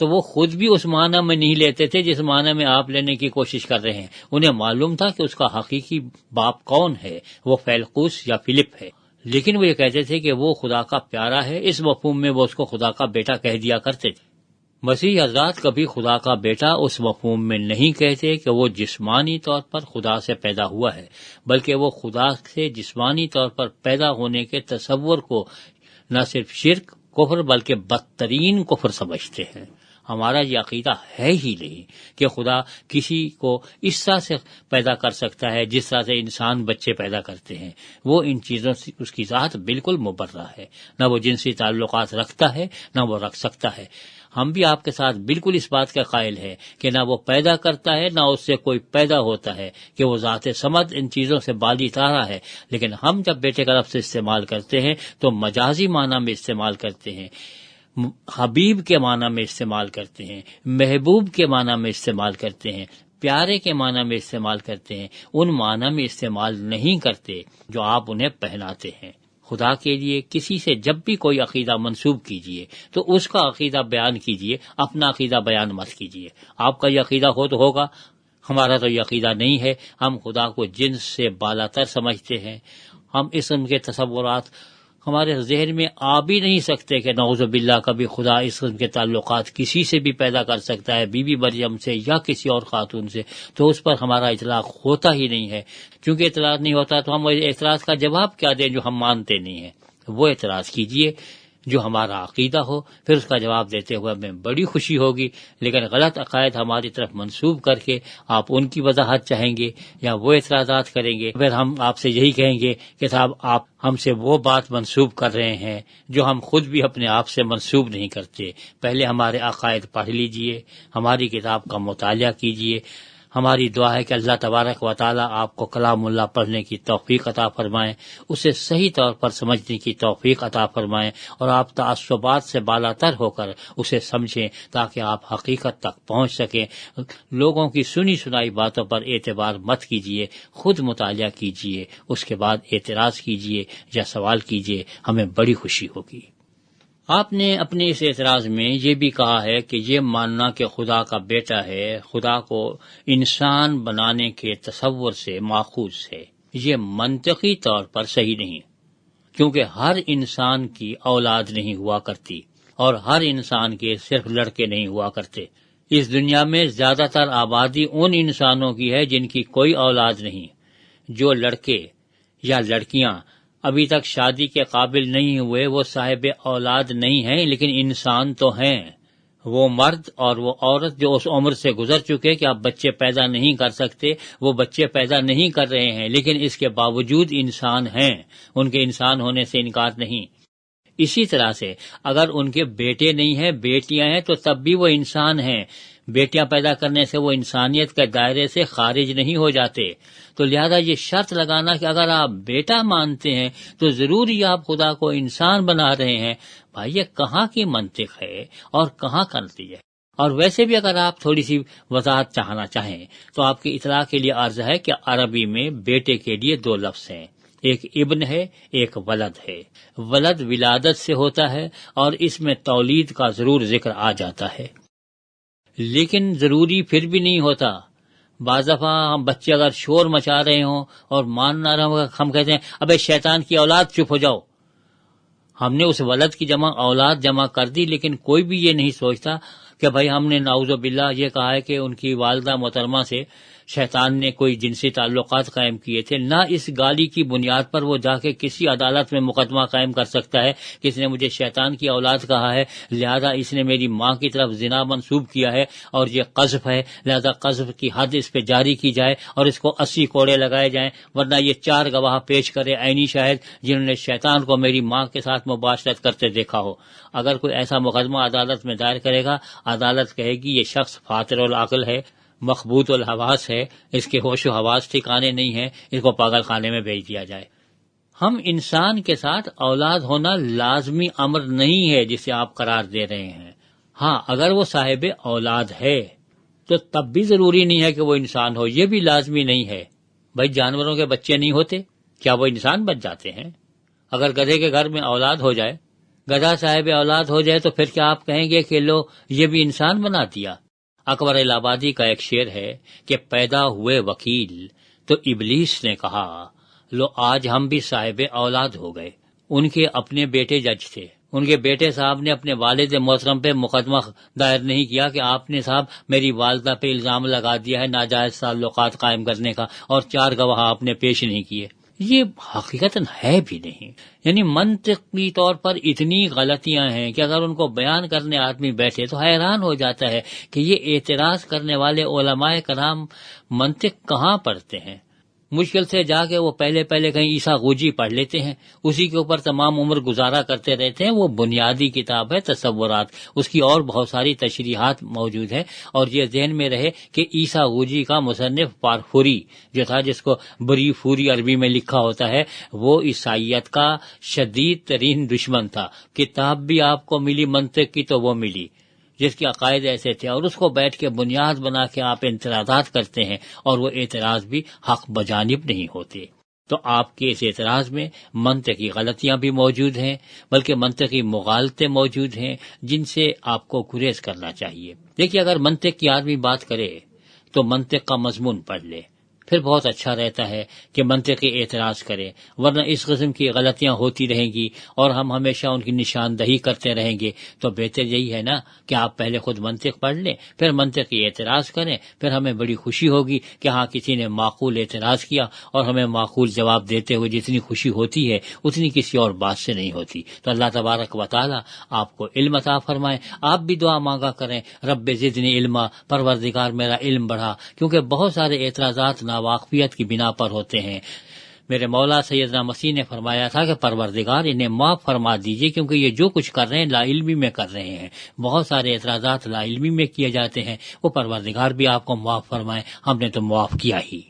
تو وہ خود بھی اس معنی میں نہیں لیتے تھے جس معنی میں آپ لینے کی کوشش کر رہے ہیں. انہیں معلوم تھا کہ اس کا حقیقی باپ کون ہے، وہ فیلقوس یا فلپ ہے، لیکن وہ یہ کہتے تھے کہ وہ خدا کا پیارا ہے. اس مفہوم میں وہ اس کو خدا کا بیٹا کہہ دیا کرتے تھے. مسیح حضرات کبھی خدا کا بیٹا اس مفہوم میں نہیں کہتے کہ وہ جسمانی طور پر خدا سے پیدا ہوا ہے، بلکہ وہ خدا سے جسمانی طور پر پیدا ہونے کے تصور کو نہ صرف شرک، کفر بلکہ بدترین کفر سمجھتے ہیں. ہمارا یہ عقیدہ ہے ہی نہیں کہ خدا کسی کو اس طرح سے پیدا کر سکتا ہے جس طرح سے انسان بچے پیدا کرتے ہیں. وہ ان چیزوں سے اس کی ذات بالکل مبرہ ہے. نہ وہ جنسی تعلقات رکھتا ہے، نہ وہ رکھ سکتا ہے. ہم بھی آپ کے ساتھ بالکل اس بات کا قائل ہے کہ نہ وہ پیدا کرتا ہے، نہ اس سے کوئی پیدا ہوتا ہے، کہ وہ ذات صمد ان چیزوں سے بالی تارا ہے. لیکن ہم جب بیٹے کا لفظ استعمال کرتے ہیں تو مجازی معنی میں استعمال کرتے ہیں، حبیب کے معنی میں استعمال کرتے ہیں، محبوب کے معنی میں استعمال کرتے ہیں، پیارے کے معنی میں استعمال کرتے ہیں. ان معنی میں استعمال نہیں کرتے جو آپ انہیں پہناتے ہیں. خدا کے لیے کسی سے جب بھی کوئی عقیدہ منسوب کیجئے تو اس کا عقیدہ بیان کیجئے، اپنا عقیدہ بیان مت کیجئے. آپ کا یہ عقیدہ ہو تو ہوگا، ہمارا تو یہ عقیدہ نہیں ہے. ہم خدا کو جنس سے بالا تر سمجھتے ہیں. ہم اس قسم کے تصورات ہمارے ذہن میں آ بھی نہیں سکتے کہ نعوذ باللہ کبھی خدا اس قسم کے تعلقات کسی سے بھی پیدا کر سکتا ہے، بی بی مریم سے یا کسی اور خاتون سے. تو اس پر ہمارا اطلاق ہوتا ہی نہیں ہے. چونکہ اطلاق نہیں ہوتا تو ہم اعتراض کا جواب کیا دیں جو ہم مانتے نہیں ہیں. وہ اعتراض کیجئے جو ہمارا عقیدہ ہو، پھر اس کا جواب دیتے ہوئے ہمیں بڑی خوشی ہوگی. لیکن غلط عقائد ہماری طرف منسوب کر کے آپ ان کی وضاحت چاہیں گے یا وہ اعتراضات کریں گے، پھر ہم آپ سے یہی کہیں گے کہ صاحب آپ ہم سے وہ بات منسوب کر رہے ہیں جو ہم خود بھی اپنے آپ سے منسوب نہیں کرتے. پہلے ہمارے عقائد پڑھ لیجئے، ہماری کتاب کا مطالعہ کیجئے. ہماری دعا ہے کہ اللہ تبارک و تعالی آپ کو کلام اللہ پڑھنے کی توفیق عطا فرمائیں، اسے صحیح طور پر سمجھنے کی توفیق عطا فرمائیں، اور آپ تعصبات سے بالا تر ہو کر اسے سمجھیں تاکہ آپ حقیقت تک پہنچ سکیں. لوگوں کی سنی سنائی باتوں پر اعتبار مت کیجیے، خود مطالعہ کیجیے، اس کے بعد اعتراض کیجیے یا سوال کیجیے. ہمیں بڑی خوشی ہوگی. آپ نے اپنے اس اعتراض میں یہ بھی کہا ہے کہ یہ ماننا کہ خدا کا بیٹا ہے خدا کو انسان بنانے کے تصور سے ماخوذ ہے. یہ منطقی طور پر صحیح نہیں، کیونکہ ہر انسان کی اولاد نہیں ہوا کرتی، اور ہر انسان کے صرف لڑکے نہیں ہوا کرتے. اس دنیا میں زیادہ تر آبادی ان انسانوں کی ہے جن کی کوئی اولاد نہیں. جو لڑکے یا لڑکیاں ابھی تک شادی کے قابل نہیں ہوئے وہ صاحب اولاد نہیں ہیں، لیکن انسان تو ہیں. وہ مرد اور وہ عورت جو اس عمر سے گزر چکے کہ آپ بچے پیدا نہیں کر سکتے، وہ بچے پیدا نہیں کر رہے ہیں، لیکن اس کے باوجود انسان ہیں. ان کے انسان ہونے سے انکار نہیں. اسی طرح سے اگر ان کے بیٹے نہیں ہیں، بیٹیاں ہیں، تو تب بھی وہ انسان ہیں. بیٹیاں پیدا کرنے سے وہ انسانیت کے دائرے سے خارج نہیں ہو جاتے. تو لہذا یہ شرط لگانا کہ اگر آپ بیٹا مانتے ہیں تو ضروری آپ خدا کو انسان بنا رہے ہیں، بھائی یہ کہاں کی منطق ہے اور کہاں کا نتیجہ ہے؟ اور ویسے بھی اگر آپ تھوڑی سی وضاحت چاہنا چاہیں تو آپ کی اطلاع کے لیے عرض ہے کہ عربی میں بیٹے کے لیے دو لفظ ہیں، ایک ابن ہے، ایک ولد ہے. ولد ولادت سے ہوتا ہے اور اس میں تولید کا ضرور ذکر آ جاتا ہے، لیکن ضروری پھر بھی نہیں ہوتا. بعض دفعہ ہم بچے اگر شور مچا رہے ہوں اور مان نہ رہے ہوں، ہم کہتے ہیں ابے شیطان کی اولاد چپ ہو جاؤ. ہم نے اس ولد کی جمع اولاد جمع کر دی، لیکن کوئی بھی یہ نہیں سوچتا کہ بھائی ہم نے نعوذ باللہ یہ کہا ہے کہ ان کی والدہ محترمہ سے شیطان نے کوئی جنسی تعلقات قائم کیے تھے. نہ اس گالی کی بنیاد پر وہ جا کے کسی عدالت میں مقدمہ قائم کر سکتا ہے کہ اس نے مجھے شیطان کی اولاد کہا ہے، لہذا اس نے میری ماں کی طرف زنا منسوب کیا ہے اور یہ قذف ہے، لہذا قذف کی حد اس پہ جاری کی جائے اور اس کو 80 کوڑے لگائے جائیں، ورنہ یہ 4 گواہ پیش کرے عینی شاہد جنہوں نے شیطان کو میری ماں کے ساتھ مباشرت کرتے دیکھا ہو. اگر کوئی ایسا مقدمہ عدالت میں دائر کرے گا، عدالت کہے گی یہ شخص فاطر العقل ہے، مخبوط الحواس ہے، اس کے ہوش و حواس ٹھکانے نہیں ہیں، اس کو پاگل خانے میں بھیج دیا جائے. ہم انسان کے ساتھ اولاد ہونا لازمی امر نہیں ہے جسے آپ قرار دے رہے ہیں. ہاں اگر وہ صاحب اولاد ہے تو تب بھی ضروری نہیں ہے کہ وہ انسان ہو، یہ بھی لازمی نہیں ہے. بھائی جانوروں کے بچے نہیں ہوتے، کیا وہ انسان بن جاتے ہیں؟ اگر گدھے کے گھر میں اولاد ہو جائے گدھا صاحب اولاد ہو جائے تو پھر کیا آپ کہیں گے کہ لو یہ بھی انسان بنا دیا؟ اکبر الہ آبادی کا ایک شعر ہے کہ پیدا ہوئے وکیل تو ابلیس نے کہا لو آج ہم بھی صاحب اولاد ہو گئے۔ ان کے اپنے بیٹے جج تھے، ان کے بیٹے صاحب نے اپنے والد محترم پہ مقدمہ دائر نہیں کیا کہ آپ نے صاحب میری والدہ پہ الزام لگا دیا ہے ناجائز تعلقات قائم کرنے کا، اور 4 گواہ آپ نے پیش نہیں کیے۔ یہ حقیقتاً ہے بھی نہیں، یعنی منطقی طور پر اتنی غلطیاں ہیں کہ اگر ان کو بیان کرنے آدمی بیٹھے تو حیران ہو جاتا ہے کہ یہ اعتراض کرنے والے علماء کرام منطق کہاں پڑھتے ہیں۔ مشکل سے جا کے وہ پہلے کہیں عیسیٰ غوجی پڑھ لیتے ہیں، اسی کے اوپر تمام عمر گزارا کرتے رہتے ہیں۔ وہ بنیادی کتاب ہے تصورات، اس کی اور بہت ساری تشریحات موجود ہے، اور یہ ذہن میں رہے کہ عیسیٰ غوجی کا مصنف پارفوری جو تھا، جس کو بری فوری عربی میں لکھا ہوتا ہے، وہ عیسائیت کا شدید ترین دشمن تھا۔ کتاب بھی آپ کو ملی منطق کی تو وہ ملی جس کے عقائد ایسے تھے، اور اس کو بیٹھ کے بنیاد بنا کے آپ اعتراضات کرتے ہیں، اور وہ اعتراض بھی حق بجانب نہیں ہوتے۔ تو آپ کے اس اعتراض میں منطقی غلطیاں بھی موجود ہیں، بلکہ منطقی مغالطے موجود ہیں جن سے آپ کو گریز کرنا چاہیے۔ دیکھیے، اگر منطق کی آدمی بات کرے تو منطق کا مضمون پڑھ لے، پھر بہت اچھا رہتا ہے کہ منطقی اعتراض کرے، ورنہ اس قسم کی غلطیاں ہوتی رہیں گی اور ہم ہمیشہ ان کی نشاندہی کرتے رہیں گے۔ تو بہتر یہی ہے نا کہ آپ پہلے خود منطق پڑھ لیں، پھر منطقی اعتراض کریں، پھر ہمیں بڑی خوشی ہوگی کہ ہاں کسی نے معقول اعتراض کیا، اور ہمیں معقول جواب دیتے ہوئے جتنی خوشی ہوتی ہے اتنی کسی اور بات سے نہیں ہوتی۔ تو اللہ تبارک و تعالی آپ کو علم عطا فرمائے۔ آپ بھی دعا مانگا کریں، رب زدنی علما، پروردگار میرا علم بڑھا، کیونکہ بہت سارے اعتراضات واقفیت کی بنا پر ہوتے ہیں۔ میرے مولا سیدنا مسیح نے فرمایا تھا کہ پروردگار انہیں معاف فرما دیجئے، کیونکہ یہ جو کچھ کر رہے ہیں لا علمی میں کر رہے ہیں۔ بہت سارے اعتراضات لا علمی میں کیے جاتے ہیں، وہ پروردگار بھی آپ کو معاف فرمائے، ہم نے تو معاف کیا ہی۔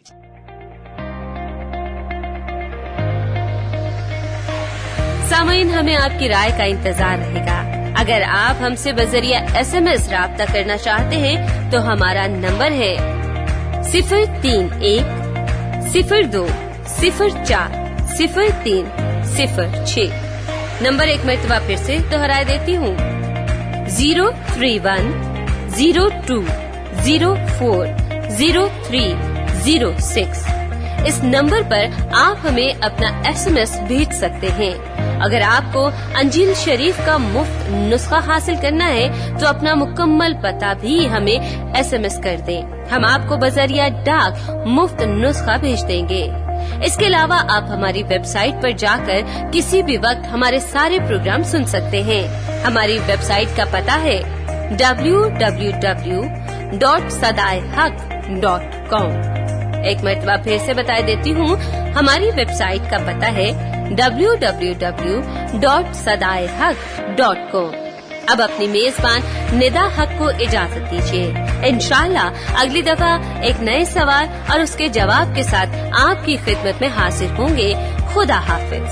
سامعین، ہمیں آپ کی رائے کا انتظار رہے گا۔ اگر آپ ہم سے بذریعہ SMS رابطہ کرنا چاہتے ہیں تو ہمارا نمبر ہے 03102040306۔ نمبر ایک مرتبہ پھر سے دہرا دیتی ہوں، 03102040306۔ اس نمبر پر آپ ہمیں اپنا SMS بھیج سکتے ہیں۔ اگر آپ کو انجیل شریف کا مفت نسخہ حاصل کرنا ہے تو اپنا مکمل پتہ بھی ہمیں SMS کر دیں، ہم آپ کو بذریعہ ڈاک مفت نسخہ بھیج دیں گے۔ اس کے علاوہ آپ ہماری ویب سائٹ پر جا کر کسی بھی وقت ہمارے سارے پروگرام سن سکتے ہیں۔ ہماری ویب سائٹ کا پتہ ہے www.sadaiHaq.com۔ ایک مرتبہ پھر سے بتا دیتی ہوں، ہماری ویب سائٹ کا پتہ ہے www.sadaiHaq.com۔ اب اپنی میزبان ندا حق کو اجازت دیجیے۔ انشاءاللہ اگلی دفعہ ایک نئے سوال اور اس کے جواب کے ساتھ آپ کی خدمت میں حاضر ہوں گے۔ خدا حافظ۔